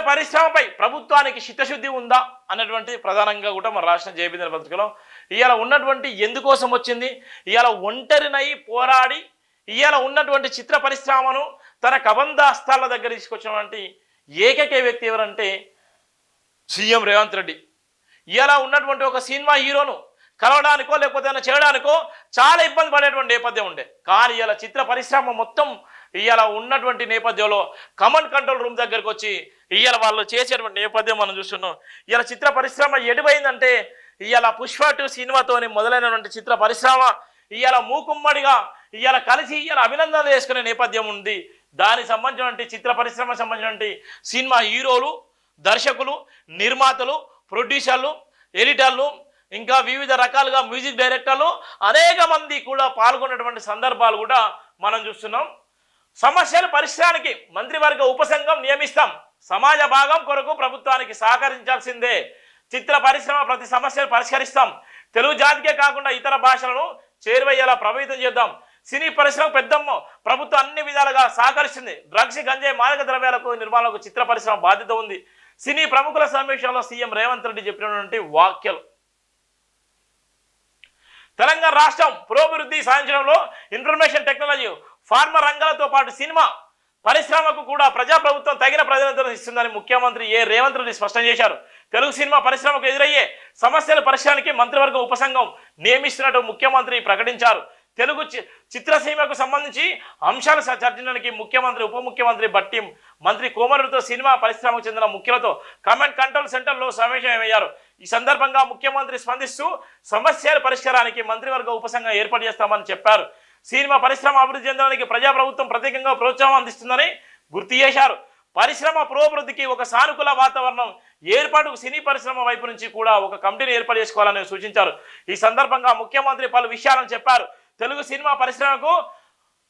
పరిశ్రమపై ప్రభుత్వానికి చిత్తశుద్ధి ఉందా అన్నటువంటి ప్రధానంగా కూడా మన రాష్ట్ర జయబిందన పత్రికలో ఇవాళ ఉన్నటువంటి ఎందుకోసం వచ్చింది, ఇవాళ ఒంటరినై పోరాడి ఇవాళ ఉన్నటువంటి చిత్ర పరిశ్రమను తన కబంధ హస్తాల దగ్గర తీసుకొచ్చినటువంటి ఏకైక వ్యక్తి ఎవరంటే సీఎం రేవంత్ రెడ్డి. ఇవాళ ఉన్నటువంటి ఒక సినిమా హీరోను కలవడానికో లేకపోతే ఏమైనా చేయడానికో చాలా ఇబ్బంది పడేటువంటి నేపథ్యం ఉండే. కానీ ఇవాళ చిత్ర పరిశ్రమ మొత్తం ఇవాళ ఉన్నటువంటి నేపథ్యంలో కమాండ్ కంట్రోల్ రూమ్ దగ్గరకు వచ్చి ఇవాళ వాళ్ళు చేసేటువంటి నేపథ్యం మనం చూస్తున్నాం. ఇవాళ చిత్ర పరిశ్రమ ఎడిపోయిందంటే ఇవాళ పుష్ప 2 సినిమాతోని మొదలైనటువంటి చిత్ర పరిశ్రమ ఇవాళ మూకుమ్మడిగా ఇవాళ కలిసి ఇవాళ అభినందనలు చేసుకునే నేపథ్యం ఉంది. దానికి సంబంధించినటువంటి చిత్ర పరిశ్రమకు సంబంధించినటువంటి సినిమా హీరోలు, దర్శకులు, నిర్మాతలు, ప్రొడ్యూసర్లు, ఎడిటర్లు, ఇంకా వివిధ రకాలుగా మ్యూజిక్ డైరెక్టర్లు అనేక మంది కూడా పాల్గొన్నటువంటి సందర్భాలు కూడా మనం చూస్తున్నాం. సమస్యల పరిష్కారానికి మంత్రివర్గ ఉపసంఘం నియమిస్తాం, సమాజ భాగం కొరకు ప్రభుత్వానికి సహకరించాల్సిందే, చిత్ర పరిశ్రమ ప్రతి సమస్యను పరిష్కరిస్తాం, తెలుగు జాతికే కాకుండా ఇతర భాషలను చేరువయ్యేలా ప్రభావితం చేద్దాం, సినీ పరిశ్రమ పెద్దమ్మ ప్రభుత్వం అన్ని విధాలుగా సహకరిస్తుంది, డ్రగ్స్, గంజాయి, మాదక ద్రవ్యాలకు నిర్మాణకు చిత్ర పరిశ్రమ బాధ్యత ఉంది. సినీ ప్రముఖుల సమీక్షలో సీఎం రేవంత్ రెడ్డి చెప్పినటువంటి వాక్యాలు. తెలంగాణ రాష్ట్రం పురోభివృద్ధి సాధించడంలో ఇన్ఫర్మేషన్ టెక్నాలజీ, ఫార్మా రంగాలతో పాటు సినిమా పరిశ్రమకు కూడా ప్రజాప్రభుత్వం తగిన ప్రాధాన్యతను ఇస్తుందని ముఖ్యమంత్రి రేవంత్ రెడ్డి స్పష్టం చేశారు. తెలుగు సినిమా పరిశ్రమకు ఎదురయ్యే సమస్యల పరిష్కారానికి మంత్రివర్గ ఉపసంఘం నియమిస్తున్నట్టు ముఖ్యమంత్రి ప్రకటించారు. తెలుగు చిత్రసీమకు సంబంధించి అంశాలు చర్చించడానికి ముఖ్యమంత్రి, ఉప ముఖ్యమంత్రి బట్టి, మంత్రి కోమరుతో సినిమా పరిశ్రమకు చెందిన ముఖ్యులతో కమాండ్ కంట్రోల్ సెంటర్లో సమావేశమయ్యారు. ఈ సందర్భంగా ముఖ్యమంత్రి స్పందిస్తూ సమస్యల పరిష్కారానికి మంత్రివర్గ ఉపసంఘం ఏర్పాటు చేస్తామని చెప్పారు. సినిమా పరిశ్రమ అభివృద్ధి చెందడానికి ప్రజాప్రభుత్వం ప్రత్యేకంగా ప్రోత్సాహం అందిస్తుందని గుర్తు చేశారు. పరిశ్రమ పురోభివృద్ధికి ఒక సానుకూల వాతావరణం ఏర్పాటుకు సినీ పరిశ్రమ వైపు నుంచి కూడా ఒక కమిటీని ఏర్పాటు చేసుకోవాలని సూచించారు. ఈ సందర్భంగా ముఖ్యమంత్రి పలు విషయాలను చెప్పారు. తెలుగు సినిమా పరిశ్రమకు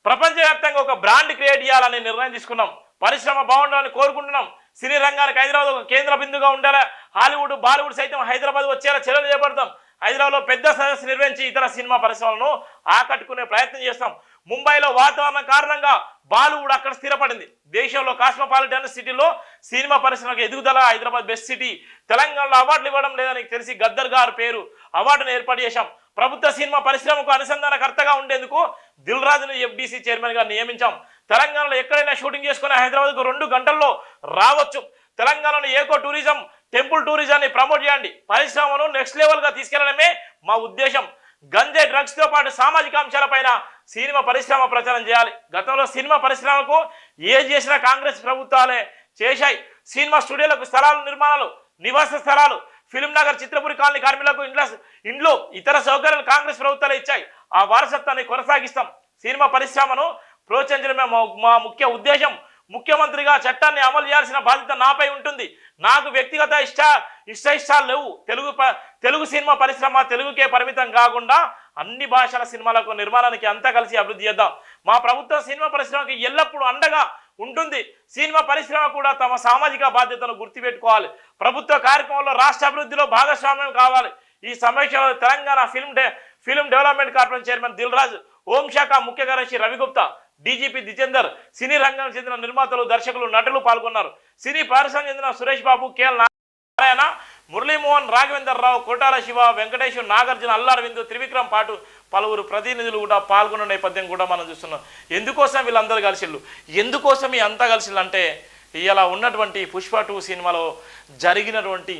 ప్రపంచవ్యాప్తంగా ఒక బ్రాండ్ క్రియేట్ చేయాలని నిర్ణయం తీసుకున్నాం. పరిశ్రమ బాగుండాలని కోరుకుంటున్నాం. సినీ రంగానికి హైదరాబాద్ ఒక కేంద్ర బిందుగా ఉండాలా. హాలీవుడ్, బాలీవుడ్ సైతం హైదరాబాద్ వచ్చేలా చర్యలు చేపడతాం. హైదరాబాద్లో పెద్ద సదస్సు నిర్వహించి ఇతర సినిమా పరిశ్రమలను ఆకట్టుకునే ప్రయత్నం చేస్తాం. ముంబైలో వాతావరణం కారణంగా బాలీవుడ్ అక్కడ స్థిరపడింది. దేశంలో కాస్మోపాలిటన్ సిటీలో సినిమా పరిశ్రమకు ఎదుగుదల. Hyderabad best city. తెలంగాణలో అవార్డులు ఇవ్వడం లేదని తెలిసి గద్దర్ గారు పేరు అవార్డును ఏర్పాటు చేశాం. ప్రభుత్వ సినిమా పరిశ్రమకు అనుసంధానకర్తగా ఉండేందుకు దిల్ రాజును ఎఫ్డీసీ చైర్మన్ గా నియమించాం. తెలంగాణలో ఎక్కడైనా షూటింగ్ చేసుకుని హైదరాబాద్కు 2 గంటల్లో రావచ్చు. తెలంగాణలో ఏకో టూరిజం, టెంపుల్ టూరిజాన్ని ప్రమోట్ చేయండి. పరిశ్రమను నెక్స్ట్ లెవెల్గా తీసుకెళ్లడమే మా ఉద్దేశం. గంజాయి, డ్రగ్స్ తో పాటు సామాజిక అంశాలపైన సినిమా పరిశ్రమ ప్రచారం చేయాలి. గతంలో సినిమా పరిశ్రమకు ఏం చేసినా కాంగ్రెస్ ప్రభుత్వాలే చేశాయి. సినిమా స్టూడియోలకు స్థలాలు, నిర్మాణాలు, నివాస స్థలాలు, ఫిలిం నగర్, చిత్రపురి కాలనీ కార్మికులకు ఇండ్లు, ఇతర సౌకర్యాలు కాంగ్రెస్ ప్రభుత్వాలు ఇచ్చాయి. ఆ వారసత్వాన్ని కొనసాగిస్తాం. సినిమా పరిశ్రమను ప్రోత్సహించడమే మా ముఖ్య ఉద్దేశం. ముఖ్యమంత్రిగా చట్టాన్ని అమలు చేయాల్సిన బాధ్యత నాపై ఉంటుంది. నాకు వ్యక్తిగత ఇష్టాలు లేవు. తెలుగు సినిమా పరిశ్రమ తెలుగుకే పరిమితం కాకుండా అన్ని భాషల సినిమాలకు నిర్మాణానికి అంతా కలిసి అభివృద్ధి చేద్దాం. మా ప్రభుత్వం సినిమా పరిశ్రమకి ఎల్లప్పుడూ అండగా ఉంటుంది. సినిమా పరిశ్రమ కూడా తమ సామాజిక బాధ్యతను గుర్తుపెట్టుకోవాలి. ప్రభుత్వ కార్యక్రమంలో రాష్ట్ర అభివృద్ధిలో భాగస్వామ్యం కావాలి. ఈ సమావేశంలో Telangana film development corporation chairman Dil Raju, హోంశాఖ ముఖ్య కార్యదర్శి రవిగుప్తా, డీజీపీ జితేందర్, సినీ రంగానికి చెందిన నిర్మాతలు, దర్శకులు, నటులు పాల్గొన్నారు. సినీ పరిశ్రమకు చెందిన సురేష్ బాబు, కేఎల్ నారాయణ, మురళీమోహన్, రాఘవేందర్ రావు, కోటాల శివ, వెంకటేశ్వర్, నాగార్జున, అల్లారవింద్, త్రివిక్రమ్ పాటు పలువురు ప్రతినిధులు కూడా పాల్గొన్న నేపథ్యం కూడా మనం చూస్తున్నాం. ఎందుకోసం వీళ్ళందరూ కలిసిళ్ళు, ఎందుకోసం ఈ అంతా కలిసిళ్ళు అంటే ఇలా ఉన్నటువంటి పుష్ప 2 సినిమాలో జరిగినటువంటి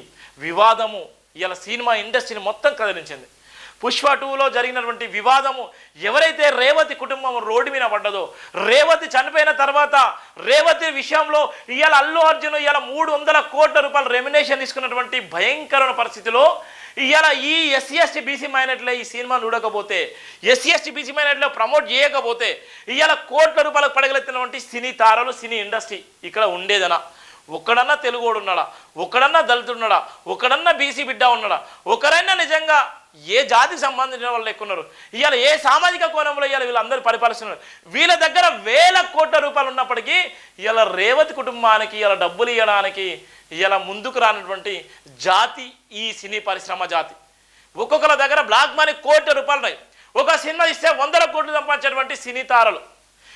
వివాదము ఇలా సినిమా ఇండస్ట్రీని మొత్తం కదిలించింది. పుష్ప 2లో జరిగినటువంటి వివాదము ఎవరైతే రేవతి కుటుంబం రోడ్డు మీద పడ్డదో, రేవతి చనిపోయిన తర్వాత రేవతి విషయంలో ఇవాళ అల్లు అర్జున్ ఇవాళ 300 కోట్ల రూపాయల రెమ్యునేషన్ తీసుకున్నటువంటి భయంకరమైన పరిస్థితిలో ఇవాళ ఈ ఎస్సీ ఎస్టీ బీసీ మైనారిటీలో ఈ సినిమా చూడకపోతే, ఎస్సీ ఎస్టీ బీసీ మైనారిటీలో ప్రమోట్ చేయకపోతే ఇవాళ కోట్ల రూపాయలకు పడగలెత్తినటువంటి సినీ తారలు, సినీ ఇండస్ట్రీ ఇక్కడ ఉండేదనా? ఒక్కడన్నా తెలుగోడు ఉన్నాడా? ఒక్కడన్నా దళితుడున్నాడా? ఒక్కడన్నా బీసీ బిడ్డ ఉన్నాడా? ఒకరైనా నిజంగా ఏ జాతికి సంబంధించిన వాళ్ళు ఎక్కున్నారు? ఇవాళ ఏ సామాజిక కోణంలో ఇవాళ వీళ్ళందరూ పరిపాలిస్తున్నారు. వీళ్ళ దగ్గర వేల కోట్ల రూపాయలు ఉన్నప్పటికీ ఇవాళ రేవతి కుటుంబానికి ఇవాళ డబ్బులు ఇవ్వడానికి ఇవాళ ముందుకు రానటువంటి జాతి ఈ సినీ పరిశ్రమ జాతి. ఒక్కొక్కరి దగ్గర బ్లాక్ మనీ కోట్ల రూపాయలు ఉన్నాయి. ఒక సినిమా ఇస్తే 100 కోట్లు సంపాదించేటువంటి సినీ తారలు.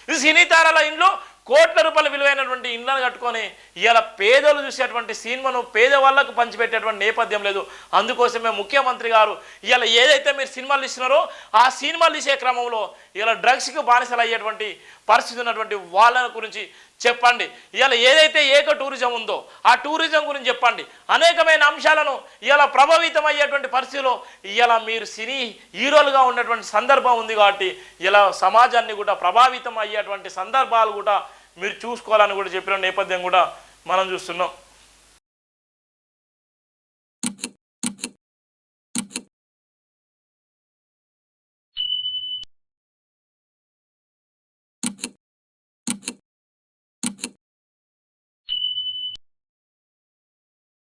ఈ సినీ తారల ఇంట్లో కోట్ల రూపాయల విలువైనటువంటి ఇండ్లను కట్టుకొని ఇవాళ పేదలు చూసేటువంటి సినిమాను పేదవాళ్ళకు పంచిపెట్టేటువంటి నేపథ్యం లేదు. అందుకోసమే ముఖ్యమంత్రి గారు ఇవాళ ఏదైతే మీరు సినిమాలు ఇస్తున్నారో ఆ సినిమాలు ఇచ్చే క్రమంలో ఇవాళ డ్రగ్స్కి బానిసలు అయ్యేటువంటి పరిస్థితి ఉన్నటువంటి వాళ్ళ గురించి చెప్పండి. ఇవాళ ఏదైతే ఏక టూరిజం ఉందో ఆ టూరిజం గురించి చెప్పండి. అనేకమైన అంశాలను ఇవాళ ప్రభావితం అయ్యేటువంటి పరిస్థితిలో ఇవాళ మీరు సినీ హీరోలుగా ఉన్నటువంటి సందర్భం ఉంది కాబట్టి ఇలా సమాజాన్ని కూడా ప్రభావితం అయ్యేటువంటి సందర్భాలు కూడా మీరు చూసుకోవాలని కూడా చెప్పిన నేపథ్యం కూడా మనం చూస్తున్నాం.